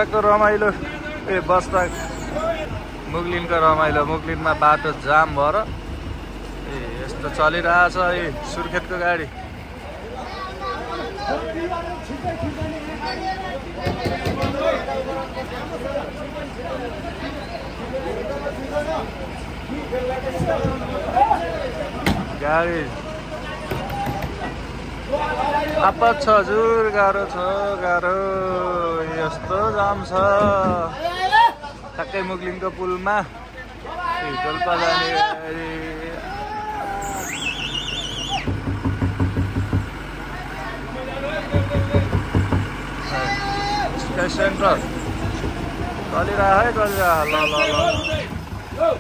बसपाको रमाइलो बसपाक मुगलिनको रमाइलो मुगलिनमा बाटो जाम भएर यस्तो चलिरहेछ है सुर्खेतको गाडी गाडी आपत छ हजुर गाह्रो छ गाह्रो यस्तो जाम छ ठ्याक्कै मुगलिनको पुलमा डोल्पा जाने सेन्टर चलिरह है चलिरह ल ल ल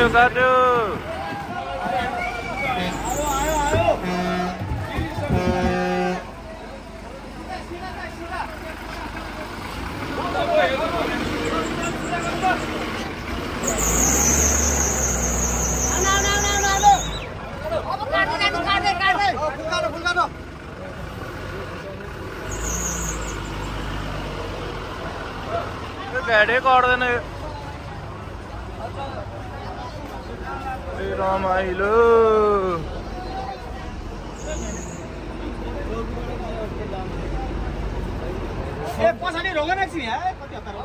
काट्यो गाडी काट्दैन रमाइलो पछाडि रोगन एकछिन है कति हतार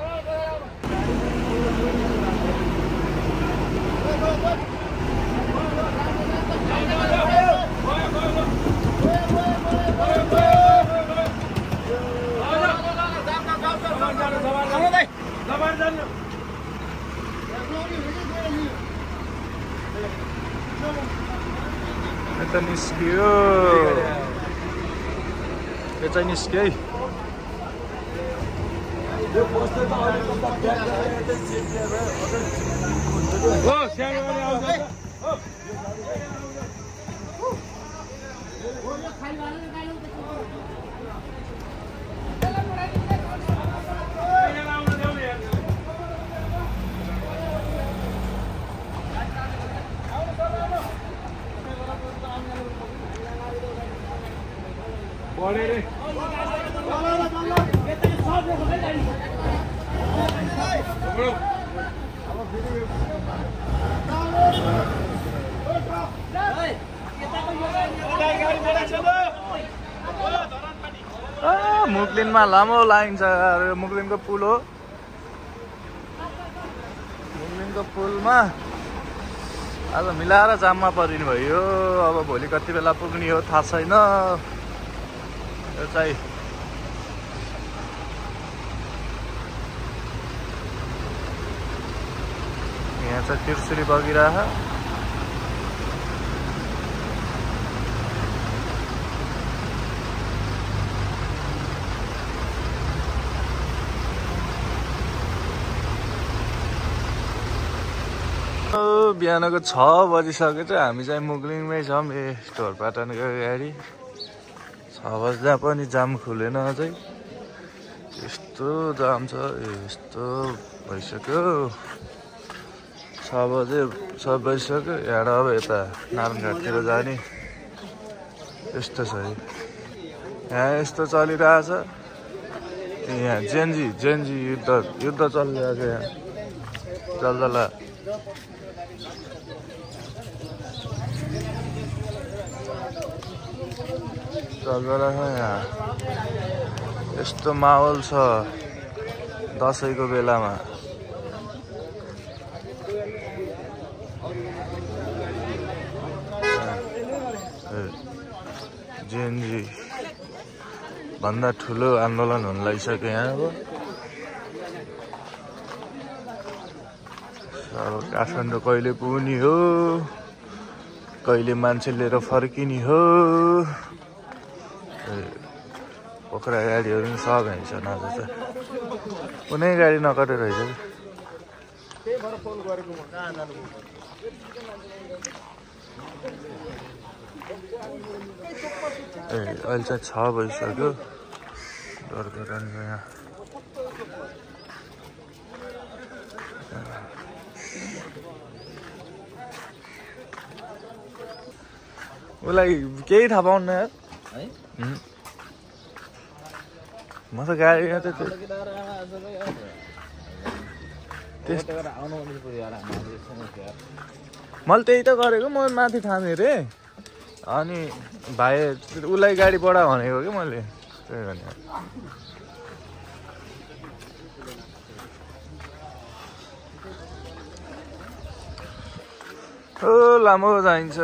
यता निस्कियो यो चाहिँ निस्क्यो है मुगलिनमा लामो लाइन छ मुगलिनको पुल हो मुगलिनको पुलमा आज मिलाएर जाममा परिनु भयो अब भोलि कति बेला पुग्ने हो थाहा छैन यो चाहिँ यहाँ चाहिँ तिर्सुली बगिरह बिहानको 6 बजिसक्यो चाहिँ हामी चाहिँ मुगलिङमै छौँ ढोरपाटनको गाडी 6 बज्दा पनि जाम खुलेन अझै यस्तो जाम छ यस्तो भइसक्यो 6 बजिसक्यो यहाँ अब यता नारायणघाटतिर जाने यस्तो छ यहाँ यस्तो चलिरहेछ यहाँ जेन्जी युद्ध चलिरहेछ यहाँ जल्दला यहाँ यस्तो माहौल छ दसैँको बेलामा जेन्जी भन्दा ठुलो आन्दोलन हुन लागिसक्यो यहाँ अब काठमाडौँ कहिले पुग्ने हो कहिले मान्छे लिएर फर्किने हो पोखरा गाडीहरू पनि सब हिँड्छन् आज त कुनै गाडी नकटेर रहेछ अहिले चाहिँ 6 बजिसक्यो डरको राम्रो यहाँ उसलाई केही थाहा पाउन्न यार है म त गाडी मैले त्यही त गरेको म माथि ठाने रे अनि भाइ उसलाई गाडी बढा भनेको कि मैले त्यही भने ओ लामो जाइन्छ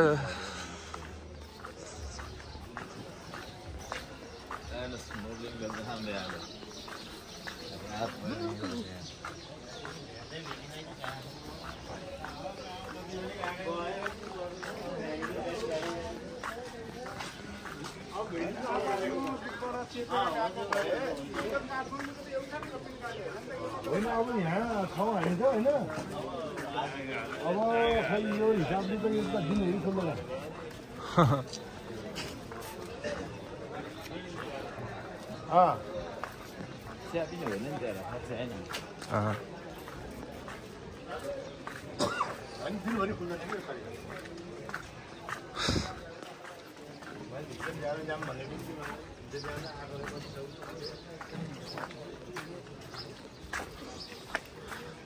अब यहाँ ठाउँ हालिन्छ होइन अब खै यो हिसाबले पनि एउटा दिनहरू खोल्नु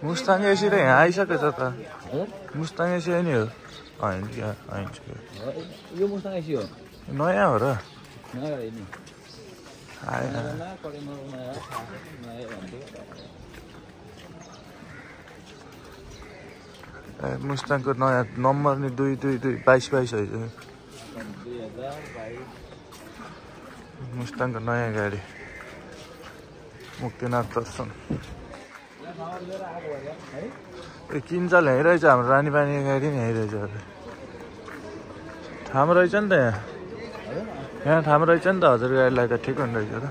मुस्ताङ एसी त यहाँ आइसकेछ त मुस्ताङ एसी नि हो होइन यो मुस्ताङ एसी हो नयाँ हो र आएन मुस्ताङको नयाँ नम्बर नि 2222 है मुस्ताङको नयाँ गाडी मुक्तिनाथ दर्शन किन्चल यहीँ रहेछ हाम्रो रानीपानीको गाडी नि यहीँ रहेछ ठाम रहेछ नि त यहाँ ठाम रहेछ नि त हजुर गाडीलाई त ठिक हुने रहेछ त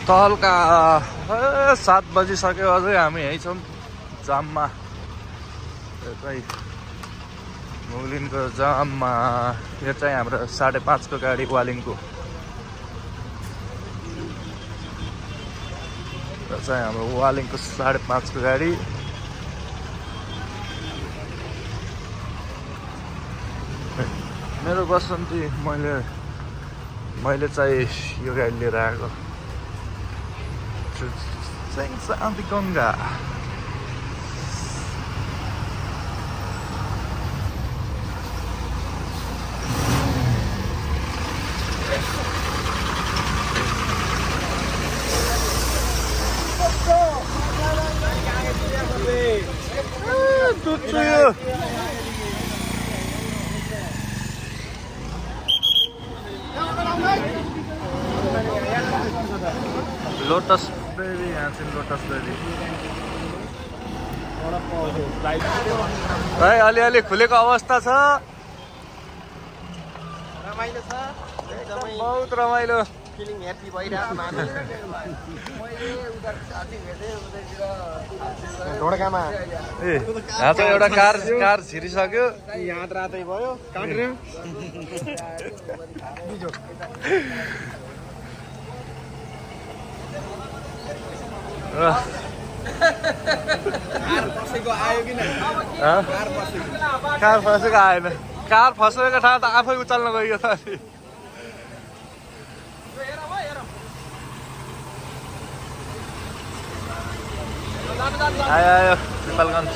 हल्का 7 बजिसक्यो अझै हामी यहीँ छौँ जाममा मुगलिनको जाममा यो चाहिँ हाम्रो 5:30 को गाडी वालिङको यो चाहिँ हाम्रो वालिङको 5:30 को गाडी मेरो बसन्ती मैले चाहिँ यो गाडी लिएर आएको शान्ति गङ्गा लोटस बेबी यहाँ चाहिँ लोटस बेबी भाइ अलिअलि खुलेको अवस्था छ रमाइलो छ बहुत रमाइलो फिलिङ ह्याप्पी भइरहेको माने मैले उता साथी भेटे उतातिर ढोडकामा ए यहाँ चाहिँ एउटा कार छिरिसक्यो यहाँ रातै भयो काटेर कार फसेको आएन कार फसेको ठाउँ त आफै उचाल्न गयो त आयो आयो पिपलगञ्ज